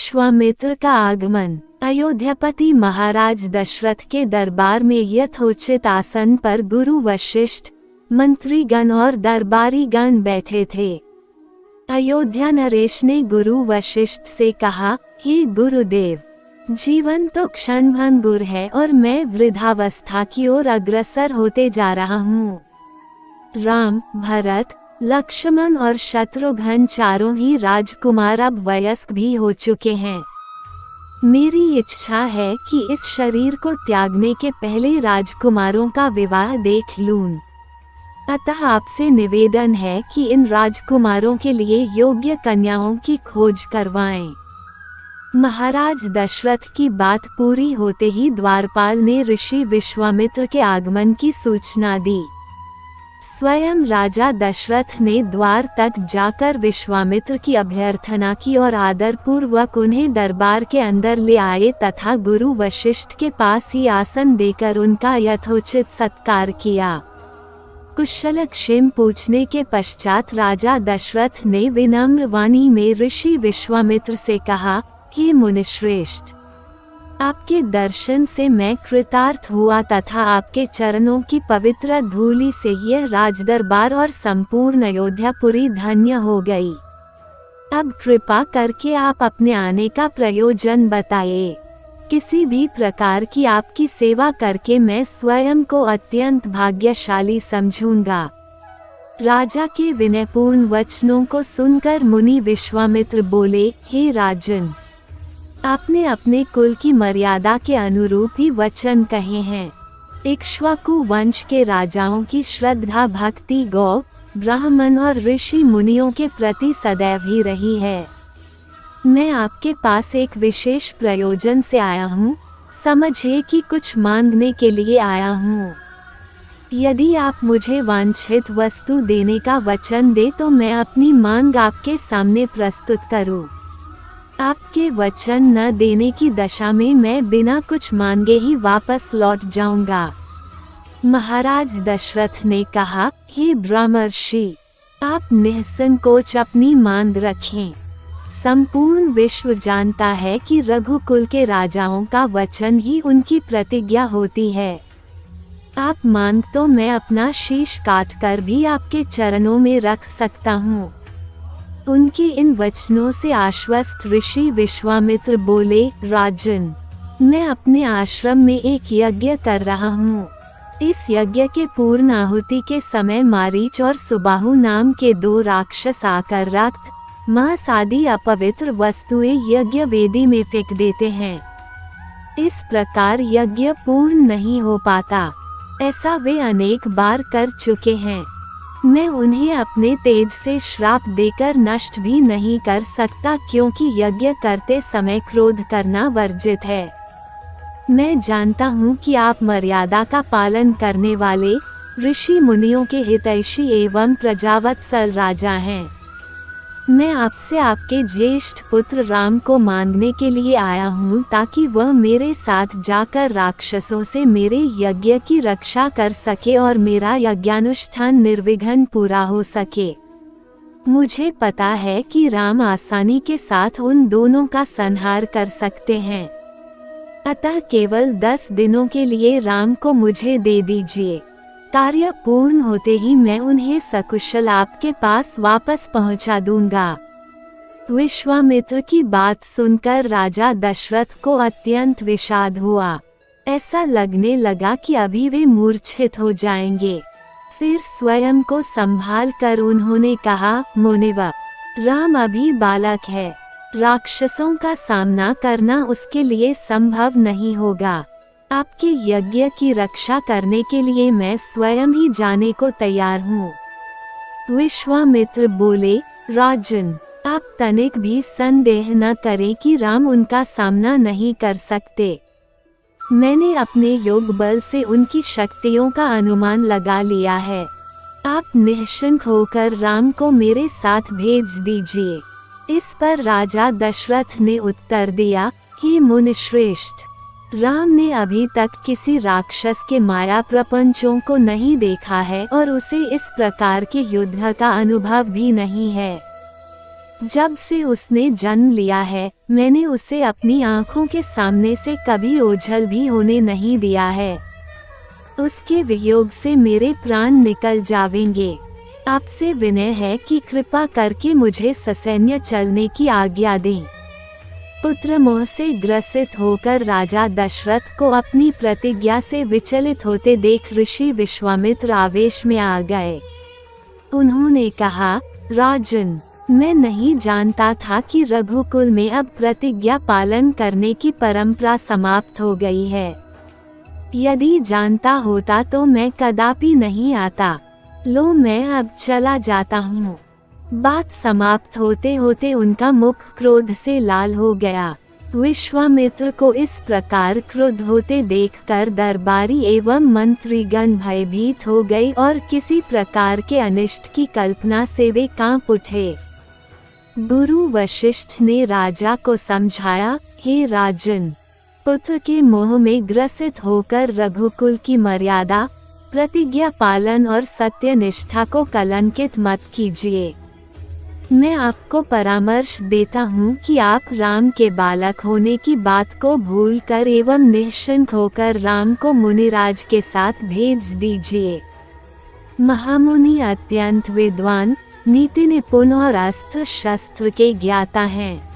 विश्वामित्र का आगमन। अयोध्यापति महाराज दशरथ के दरबार में यथोचित आसन पर गुरु वशिष्ठ, मंत्रीगण और दरबारीगण बैठे थे। अयोध्या नरेश ने गुरु वशिष्ठ से कहा, हे गुरुदेव, जीवन तो क्षणभंगुर है और मैं वृद्धावस्था की ओर अग्रसर होते जा रहा हूँ। राम, भरत, लक्ष्मण और शत्रुघ्न चारों ही राजकुमार अब वयस्क भी हो चुके हैं। मेरी इच्छा है कि इस शरीर को त्यागने के पहले राजकुमारों का विवाह देख लूं। अतः आपसे निवेदन है कि इन राजकुमारों के लिए योग्य कन्याओं की खोज करवाएं। महाराज दशरथ की बात पूरी होते ही द्वारपाल ने ऋषि विश्वामित्र के आगमन की सूचना दी। स्वयं राजा दशरथ ने द्वार तक जाकर विश्वामित्र की अभ्यर्थना की और आदरपूर्वक उन्हें दरबार के अंदर ले आए तथा गुरु वशिष्ठ के पास ही आसन देकर उनका यथोचित सत्कार किया। कुशल क्षेम पूछने के पश्चात राजा दशरथ ने विनम्र वाणी में ऋषि विश्वामित्र से कहा, हे मुनिश्रेष्ठ, आपके दर्शन से मैं कृतार्थ हुआ तथा आपके चरणों की पवित्र धूलि से यह राजदरबार और संपूर्ण अयोध्यापुरी धन्य हो गई। अब कृपा करके आप अपने आने का प्रयोजन बताइए। किसी भी प्रकार की आपकी सेवा करके मैं स्वयं को अत्यंत भाग्यशाली समझूंगा। राजा के विनयपूर्ण वचनों को सुनकर मुनि विश्वामित्र बोले, हे राजन, आपने अपने कुल की मर्यादा के अनुरूप ही वचन कहे हैं। इक्ष्वाकु वंश के राजाओं की श्रद्धा भक्ति गौ, ब्राह्मण और ऋषि मुनियों के प्रति सदैव ही रही है। मैं आपके पास एक विशेष प्रयोजन से आया हूँ। समझिए कि कुछ मांगने के लिए आया हूँ। यदि आप मुझे वांछित वस्तु देने का वचन दे तो मैं अपनी मांग आपके सामने प्रस्तुत करूँ। आपके वचन न देने की दशा में मैं बिना कुछ मांगे ही वापस लौट जाऊंगा। महाराज दशरथ ने कहा, हे ब्रह्मर्षि, आप निःसंकोच अपनी मांग रखें। संपूर्ण विश्व जानता है कि रघुकुल के राजाओं का वचन ही उनकी प्रतिज्ञा होती है। आप मांग तो मैं अपना शीश काटकर भी आपके चरणों में रख सकता हूँ। उनके इन वचनों से आश्वस्त ऋषि विश्वामित्र बोले, राजन, मैं अपने आश्रम में एक यज्ञ कर रहा हूँ। इस यज्ञ के पूर्ण आहुति के समय मारीच और सुबाहु नाम के 2 राक्षस आकर रक्त, मांस आदि अपवित्र वस्तुएं यज्ञ वेदी में फेंक देते हैं। इस प्रकार यज्ञ पूर्ण नहीं हो पाता। ऐसा वे अनेक बार कर चुके हैं। मैं उन्हें अपने तेज से श्राप देकर नष्ट भी नहीं कर सकता, क्योंकि यज्ञ करते समय क्रोध करना वर्जित है। मैं जानता हूँ कि आप मर्यादा का पालन करने वाले ऋषि मुनियों के हितैषी एवं प्रजावत्सल राजा हैं। मैं आपसे आपके ज्येष्ठ पुत्र राम को मांगने के लिए आया हूँ, ताकि वह मेरे साथ जाकर राक्षसों से मेरे यज्ञ की रक्षा कर सके और मेरा यज्ञानुष्ठान निर्विघ्न पूरा हो सके। मुझे पता है कि राम आसानी के साथ उन दोनों का संहार कर सकते हैं। अतः केवल 10 दिनों के लिए राम को मुझे दे दीजिए। कार्य पूर्ण होते ही मैं उन्हें सकुशल आपके पास वापस पहुंचा दूंगा। विश्वामित्र की बात सुनकर राजा दशरथ को अत्यंत विषाद हुआ। ऐसा लगने लगा कि अभी वे मूर्छित हो जाएंगे। फिर स्वयं को संभाल कर उन्होंने कहा, मुनिवर, राम अभी बालक है। राक्षसों का सामना करना उसके लिए संभव नहीं होगा। आपके यज्ञ की रक्षा करने के लिए मैं स्वयं ही जाने को तैयार हूँ। विश्वामित्र बोले, राजन, आप तनिक भी संदेह न करें कि राम उनका सामना नहीं कर सकते। मैंने अपने योग बल से उनकी शक्तियों का अनुमान लगा लिया है। आप निश्चिंत होकर राम को मेरे साथ भेज दीजिए। इस पर राजा दशरथ ने उत्तर दिया, हे मुनिश्रेष्ठ, राम ने अभी तक किसी राक्षस के माया प्रपंचों को नहीं देखा है और उसे इस प्रकार के युद्ध का अनुभव भी नहीं है। जब से उसने जन्म लिया है, मैंने उसे अपनी आंखों के सामने से कभी ओझल भी होने नहीं दिया है। उसके वियोग से मेरे प्राण निकल जावेंगे। आपसे विनय है कि कृपा करके मुझे ससैन्य चलने की आज्ञा दें। पुत्र मोह से ग्रसित होकर राजा दशरथ को अपनी प्रतिज्ञा से विचलित होते देख ऋषि विश्वामित्र आवेश में आ गए। उन्होंने कहा, राजन, मैं नहीं जानता था कि रघुकुल में अब प्रतिज्ञा पालन करने की परंपरा समाप्त हो गई है। यदि जानता होता तो मैं कदापि नहीं आता। लो, मैं अब चला जाता हूँ। बात समाप्त होते होते उनका मुख क्रोध से लाल हो गया। विश्वामित्र को इस प्रकार क्रुद्ध होते देखकर दरबारी एवं मंत्रीगण भयभीत हो गए और किसी प्रकार के अनिष्ट की कल्पना से वे कांप उठे। गुरु वशिष्ठ ने राजा को समझाया, हे राजन, पुत्र के मोह में ग्रसित होकर रघुकुल की मर्यादा, प्रतिज्ञा पालन और सत्यनिष्ठा को कलंकित मत कीजिए। मैं आपको परामर्श देता हूँ कि आप राम के बालक होने की बात को भूलकर एवं निश्चिंत होकर राम को मुनिराज के साथ भेज दीजिए। महामुनि अत्यंत विद्वान, नीति निपुण और अस्त्र शस्त्र के ज्ञाता हैं।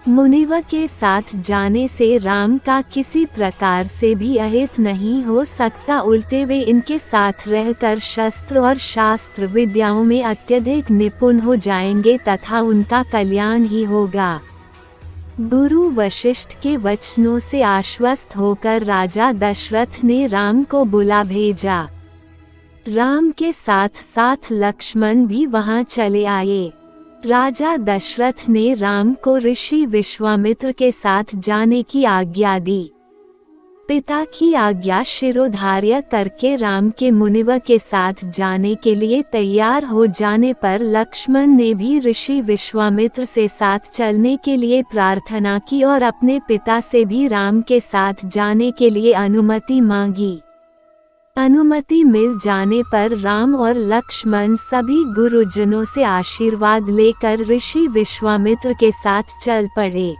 मुनिवर के साथ जाने से राम का किसी प्रकार से भी अहित नहीं हो सकता, उल्टे वे इनके साथ रहकर शस्त्र और शास्त्र विद्याओं में अत्यधिक निपुण हो जाएंगे तथा उनका कल्याण ही होगा। गुरु वशिष्ठ के वचनों से आश्वस्त होकर राजा दशरथ ने राम को बुला भेजा। राम के साथ साथ लक्ष्मण भी वहां चले आए। राजा दशरथ ने राम को ऋषि विश्वामित्र के साथ जाने की आज्ञा दी। पिता की आज्ञा शिरोधार्य करके राम के मुनिवर के साथ जाने के लिए तैयार हो जाने पर लक्ष्मण ने भी ऋषि विश्वामित्र से साथ चलने के लिए प्रार्थना की और अपने पिता से भी राम के साथ जाने के लिए अनुमति मांगी। अनुमति मिल जाने पर राम और लक्ष्मण सभी गुरुजनों से आशीर्वाद लेकर ऋषि विश्वामित्र के साथ चल पड़े।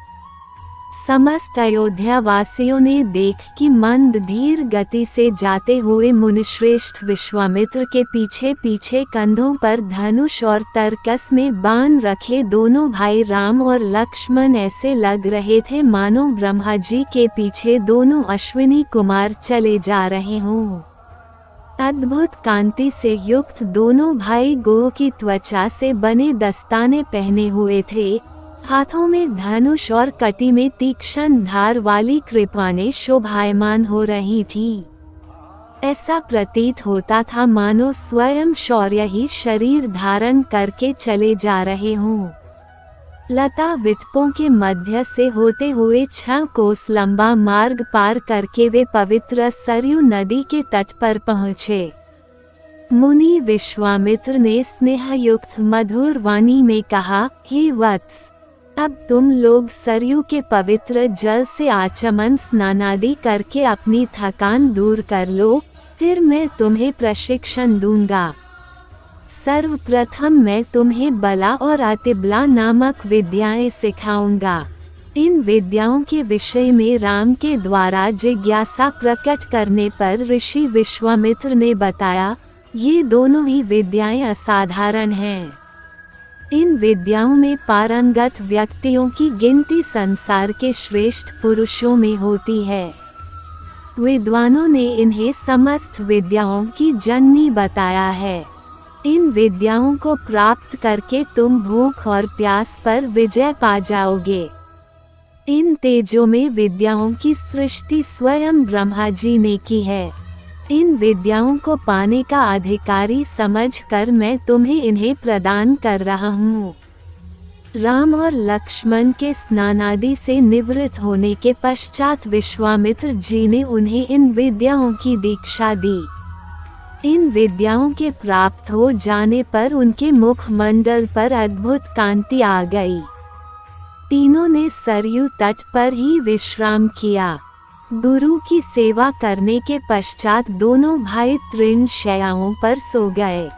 समस्त अयोध्या वासियों ने देख कि मंद धीर गति से जाते हुए मुनिश्रेष्ठ विश्वामित्र के पीछे पीछे कंधों पर धनुष और तरकस में बाण रखे दोनों भाई राम और लक्ष्मण ऐसे लग रहे थे मानो ब्रह्मा जी के पीछे दोनों अश्विनी कुमार चले जा रहे हों। अद्भुत कांति से युक्त दोनों भाई गोह की त्वचा से बने दस्ताने पहने हुए थे। हाथों में धनुष और कटी में तीक्ष्ण धार वाली कृपाणें शोभायमान हो रही थीं। ऐसा प्रतीत होता था मानो स्वयं शौर्य ही शरीर धारण करके चले जा रहे हों। लता विटपों के मध्य से होते हुए 6 कोस लंबा मार्ग पार करके वे पवित्र सरयू नदी के तट पर पहुँचे। मुनि विश्वामित्र ने स्नेहयुक्त मधुर वाणी में कहा, हे वत्स, अब तुम लोग सरयू के पवित्र जल से आचमन स्नानादि करके अपनी थकान दूर कर लो, फिर मैं तुम्हें प्रशिक्षण दूंगा। सर्वप्रथम मैं तुम्हें बला और अतिबला नामक विद्याएं सिखाऊंगा। इन विद्याओं के विषय में राम के द्वारा जिज्ञासा प्रकट करने पर ऋषि विश्वामित्र ने बताया, ये दोनों ही विद्याएं असाधारण हैं। इन विद्याओं में पारंगत व्यक्तियों की गिनती संसार के श्रेष्ठ पुरुषों में होती है। विद्वानों ने इन्हें समस्त विद्याओं की जननी बताया है। इन विद्याओं को प्राप्त करके तुम भूख और प्यास पर विजय पा जाओगे। इन तेजों में विद्याओं की सृष्टि स्वयं ब्रह्मा जी ने की है। इन विद्याओं को पाने का अधिकारी समझकर मैं तुम्हें इन्हें प्रदान कर रहा हूँ। राम और लक्ष्मण के स्नानादि से निवृत्त होने के पश्चात विश्वामित्र जी ने उन्हें इन विद्याओं की दीक्षा दी। इन विद्याओं के प्राप्त हो जाने पर उनके मुखमंडल पर अद्भुत कांति आ गई। तीनों ने सरयू तट पर ही विश्राम किया। गुरु की सेवा करने के पश्चात दोनों भाई तृण शैयाओं पर सो गए।